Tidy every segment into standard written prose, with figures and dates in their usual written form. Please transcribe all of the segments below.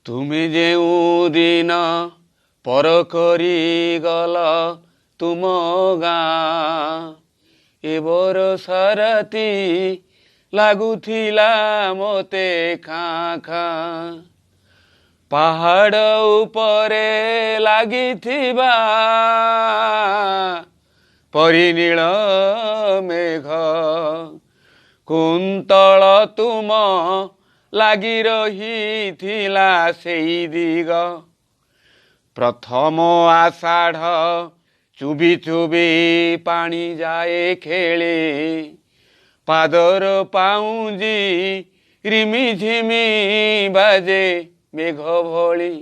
तुमे जेउ दिन पर करी गल तुम गाँ ए बरसा राती लागुथिला मते खाँ खाँ पहाड़ उपरे लागिथिबा परिनील मेघ कुंतल तुम लागी रहिथिला सेई दिग प्रथम आषाढ़ चुबी चुबी पानी जाए खेले पादर पाउजी रिमी झिमी बाजे मेघ भली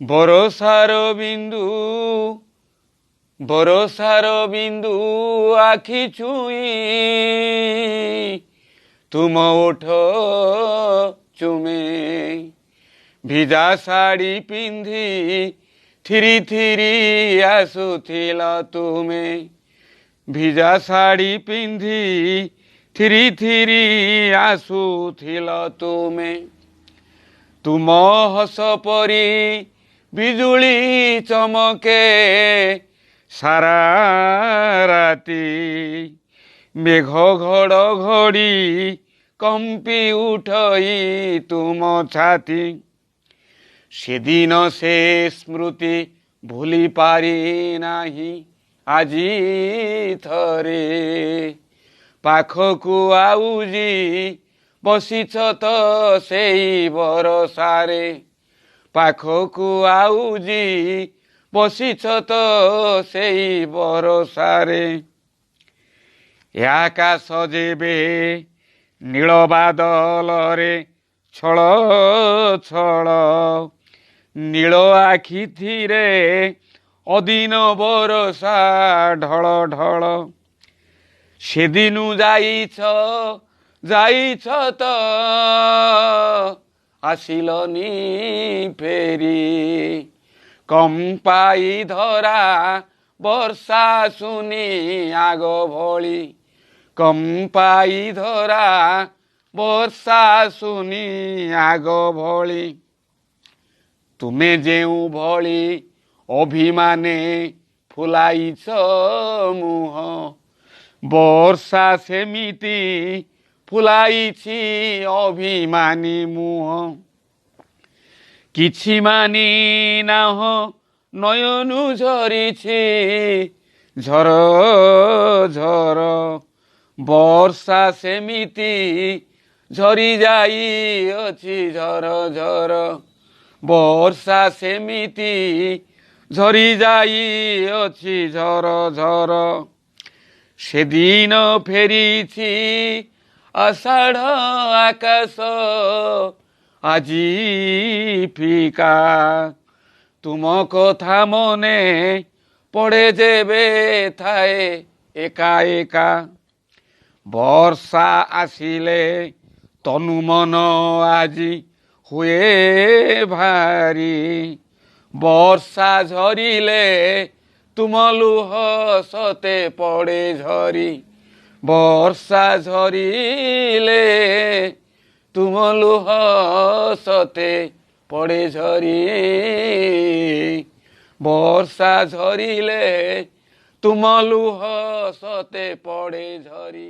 बरसार बिंदु आखि छुई तुम ओठ चुमे भिजा साड़ी पिंधि थिरी थिरी आसुथिल तुमे भिजा साड़ी पिंधि थिरी थिरी आसुथिल तुमे तुम हस परी बिजुली चमके सारा राती मेघ घड़ घड़ी कंपी उठई तुम छाती से दिन से स्मृति भूली पारी नाही आजी थरे पाखकु आउजी बसिछ तो सेई बरसारे पाखकु आउजी बसिछ तो सेई बरसारे आकाश जेबे नील बादल रे छल छल नील आखि थिरे अदिन बरसा ढल ढल से दिनु जाइछ तो आसिलनी फेरी कंपाई धरा वर्षा सुनी आग भली कंपाई धरा वर्षा सुनी आग भली तुमे जेउ भली अभिमाने फुलाइछ मुह वर्षा सेमिति फुलाइछि अभिमानी मुह किछि मानी नाह नयनु झरिछि झर झर वर्षा सेमिति झरी जाई अछि झर झर वर्षा सेमिति झरी जाई अछि झर झर से दिन फेरिछि आषाढ़ आकाश आजी फिका तुम कथा मने पड़े जेबे थाए एका एका वर्षा आसिले तनु मन आजी हुए भारी वर्षा झरिले तुम लुह सते पड़े झरी वर्षा झरिले तुम लुह सते पड़े झरी वर्षा झरिले तुम लुह सते पड़े झरी।